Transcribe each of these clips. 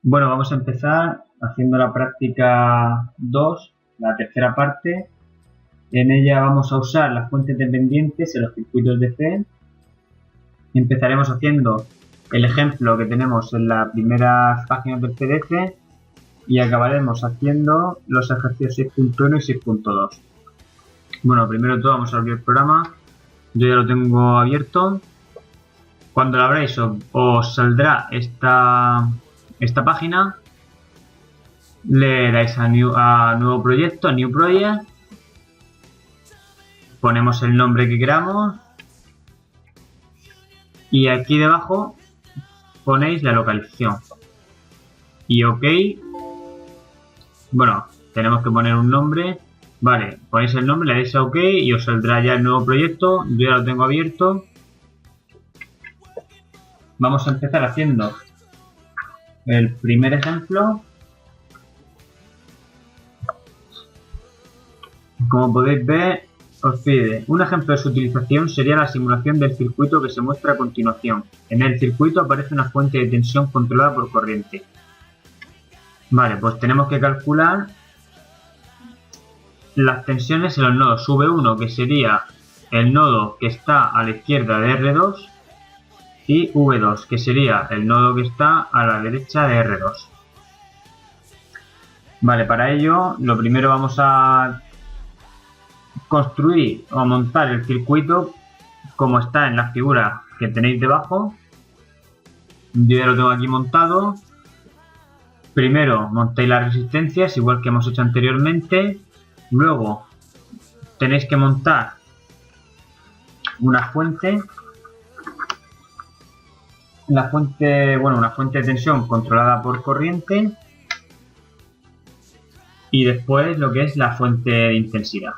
Bueno, vamos a empezar haciendo la práctica 2, la tercera parte. En ella vamos a usar las fuentes dependientes en los circuitos de C. Empezaremos haciendo el ejemplo que tenemos en la primera página del PDF y acabaremos haciendo los ejercicios 6.1 y 6.2. Bueno, primero de todo vamos a abrir el programa. Yo ya lo tengo abierto. Cuando lo abráis os saldrá esta página. Le dais a nuevo proyecto, a New Project. Ponemos el nombre que queramos. Y aquí debajo ponéis la localización. Y OK. Bueno, tenemos que poner un nombre. Vale, ponéis el nombre, le dais a OK y os saldrá ya el nuevo proyecto. Yo ya lo tengo abierto. Vamos a empezar haciendo el primer ejemplo. Como podéis ver, os pide un ejemplo de su utilización sería la simulación del circuito que se muestra a continuación. En el circuito aparece una fuente de tensión controlada por corriente. Vale, pues tenemos que calcular las tensiones en los nodos V1, que sería el nodo que está a la izquierda de R2, y V2, que sería el nodo que está a la derecha de R2. Vale, para ello, lo primero vamos a construir o montar el circuito como está en la figura que tenéis debajo. Yo ya lo tengo aquí montado. Primero montáis las resistencias, igual que hemos hecho anteriormente. Luego tenéis que montar una fuente. Una fuente de tensión controlada por corriente. Y después lo que es la fuente de intensidad.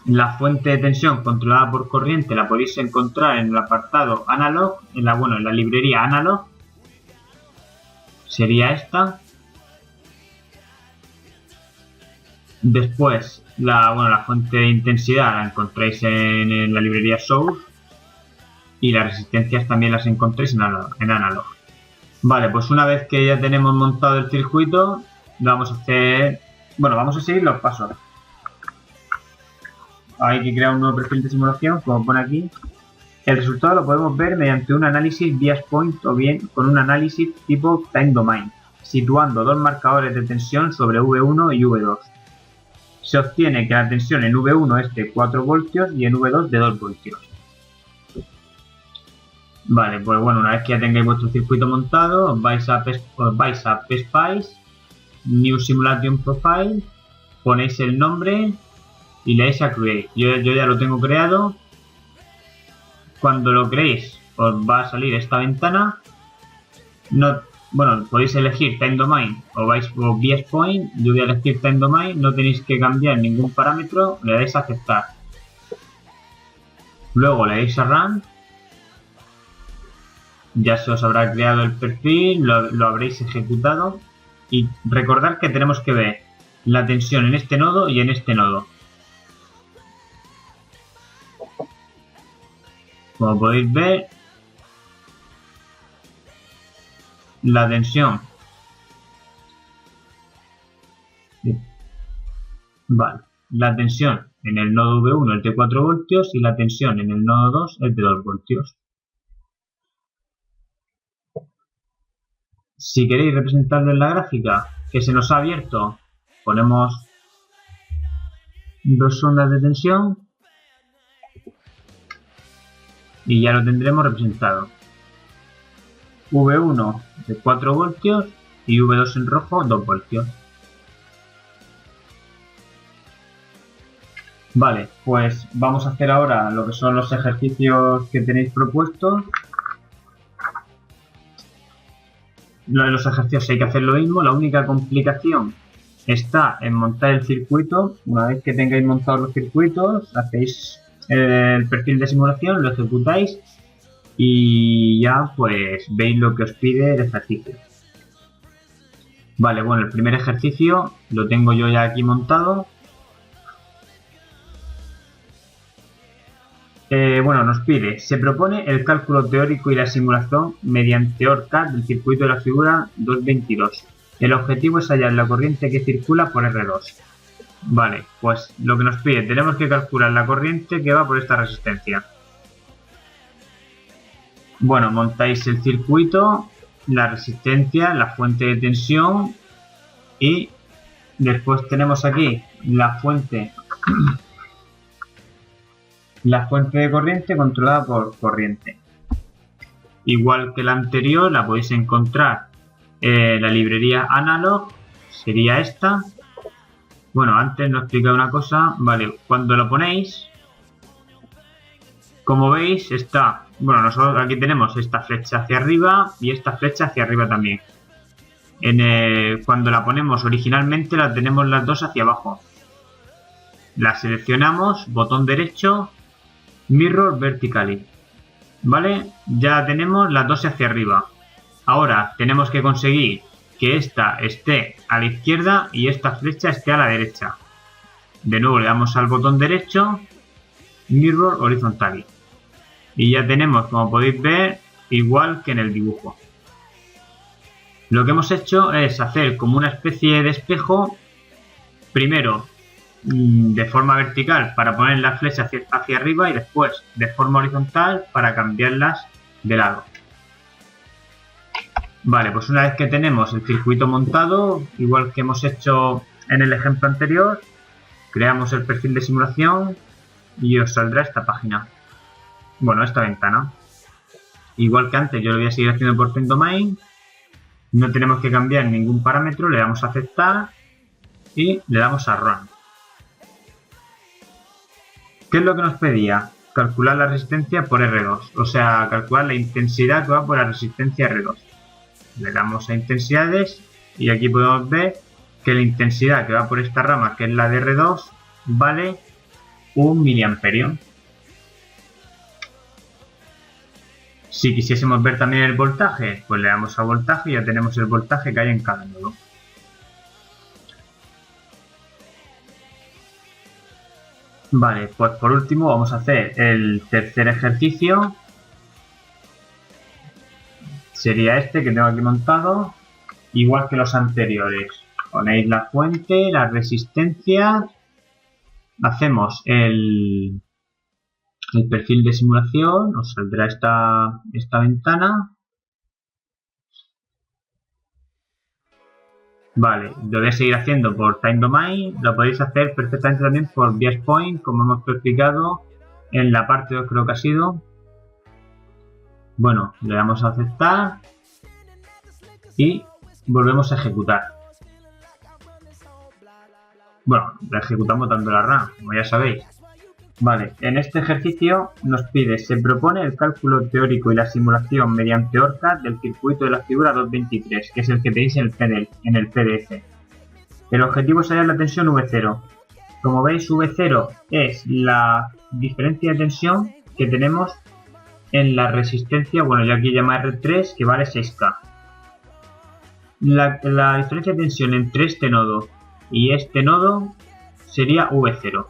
La fuente de tensión controlada por corriente la podéis encontrar en el apartado Analog, en la librería Analog. Sería esta. Después, la fuente de intensidad la encontráis en la librería Source. Y las resistencias también las encontráis en Analog. Vale, pues una vez que ya tenemos montado el circuito, vamos a seguir los pasos. Hay que crear un nuevo perfil de simulación, como pone aquí. El resultado lo podemos ver mediante un análisis bias point o bien con un análisis tipo time domain, situando dos marcadores de tensión sobre V1 y V2. Se obtiene que la tensión en V1 es de 4 voltios y en V2 de 2 voltios. Vale, pues bueno, una vez que ya tengáis vuestro circuito montado, os vais a PSpice, New Simulation Profile, ponéis el nombre y le dais a Create. Yo ya lo tengo creado. Cuando lo creéis, os va a salir esta ventana. Podéis elegir Time Domain o Bias Point. Yo voy a elegir Time Domain. No tenéis que cambiar ningún parámetro. Le dais a aceptar. Luego le dais a Run. Ya se os habrá creado el perfil. Lo habréis ejecutado. Y recordad que tenemos que ver la tensión en este nodo y en este nodo. Como podéis ver, la tensión. Vale. La tensión en el nodo V1 es de 4 voltios y la tensión en el nodo 2 es de 2 voltios. Si queréis representarlo en la gráfica que se nos ha abierto, ponemos dos ondas de tensión y ya lo tendremos representado. V1 de 4 voltios y V2 en rojo 2 voltios. Vale, pues vamos a hacer ahora lo que son los ejercicios que tenéis propuestos. Los ejercicios hay que hacer lo mismo, la única complicación está en montar el circuito. Una vez que tengáis montados los circuitos, hacéis el perfil de simulación, lo ejecutáis y ya pues veis lo que os pide el ejercicio. Vale, bueno, el primer ejercicio lo tengo yo ya aquí montado. Bueno, nos pide, se propone el cálculo teórico y la simulación mediante ORCAD del circuito de la figura 222. El objetivo es hallar la corriente que circula por R2. Vale, pues lo que nos pide, tenemos que calcular la corriente que va por esta resistencia. Bueno, montáis el circuito, la resistencia, la fuente de tensión y después tenemos aquí la fuente de corriente controlada por corriente. Igual que la anterior, la podéis encontrar en la librería Analog, sería esta. Bueno, antes no he explicado una cosa, vale, cuando lo ponéis, como veis está, bueno, nosotros aquí tenemos esta flecha hacia arriba y esta flecha hacia arriba también. Cuando la ponemos originalmente la tenemos las dos hacia abajo. La seleccionamos, botón derecho, Mirror Vertically. ¿Vale? Ya tenemos las dos hacia arriba. Ahora tenemos que conseguir que esta esté a la izquierda y esta flecha esté a la derecha. De nuevo le damos al botón derecho, Mirror Horizontally. Y ya tenemos, como podéis ver, igual que en el dibujo. Lo que hemos hecho es hacer como una especie de espejo, primero de forma vertical para poner las flechas hacia arriba y después de forma horizontal para cambiarlas de lado. Vale, pues una vez que tenemos el circuito montado, igual que hemos hecho en el ejemplo anterior, creamos el perfil de simulación y os saldrá esta página. Bueno, esta ventana. Igual que antes, yo lo voy a seguir haciendo por FineDomain. No tenemos que cambiar ningún parámetro, le damos a aceptar y le damos a Run. ¿Qué es lo que nos pedía? Calcular la resistencia por R2, o sea, calcular la intensidad que va por la resistencia R2. Le damos a intensidades y aquí podemos ver que la intensidad que va por esta rama, que es la de R2, vale 1 miliamperio. Si quisiésemos ver también el voltaje, pues le damos a voltaje y ya tenemos el voltaje que hay en cada nodo. Vale, pues por último vamos a hacer el tercer ejercicio. Sería este que tengo aquí montado, igual que los anteriores. Ponéis la fuente, la resistencia, hacemos el perfil de simulación, os saldrá esta ventana. Vale, lo voy a seguir haciendo por FineDomain, lo podéis hacer perfectamente también por ViewPoint, como hemos explicado en la parte 2 creo que ha sido. Bueno, le damos a aceptar y volvemos a ejecutar. Bueno, la ejecutamos dando la RAM, como ya sabéis. Vale, en este ejercicio nos pide, se propone el cálculo teórico y la simulación mediante ORCAD del circuito de la figura 223, que es el que tenéis en el PDF. El objetivo es hallar la tensión V0. Como veis, V0 es la diferencia de tensión que tenemos en la resistencia, bueno, yo aquí llamo R3, que vale 6K. La diferencia de tensión entre este nodo y este nodo sería V0.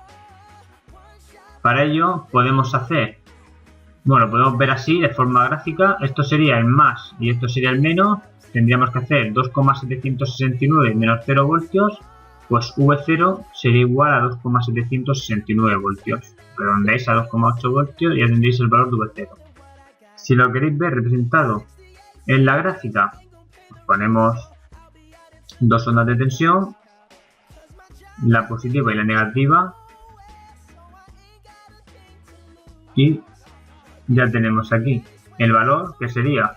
Para ello podemos podemos ver así de forma gráfica, esto sería el más y esto sería el menos, tendríamos que hacer 2,769 menos 0 voltios, pues V0 sería igual a 2,769 voltios. Redondeáis a 2,8 voltios y ya tendréis el valor de V0. Si lo queréis ver representado en la gráfica, pues ponemos dos ondas de tensión, la positiva y la negativa, y ya tenemos aquí el valor que sería,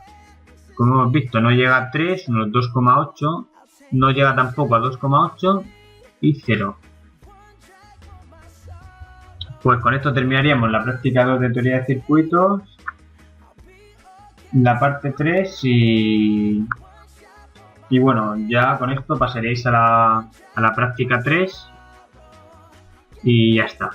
como hemos visto, no llega a 3, unos 2,8, no llega tampoco a 2,8 y 0. Pues con esto terminaríamos la práctica 2 de teoría de circuitos, la parte 3 y bueno, ya con esto pasaréis a la práctica 3 y ya está.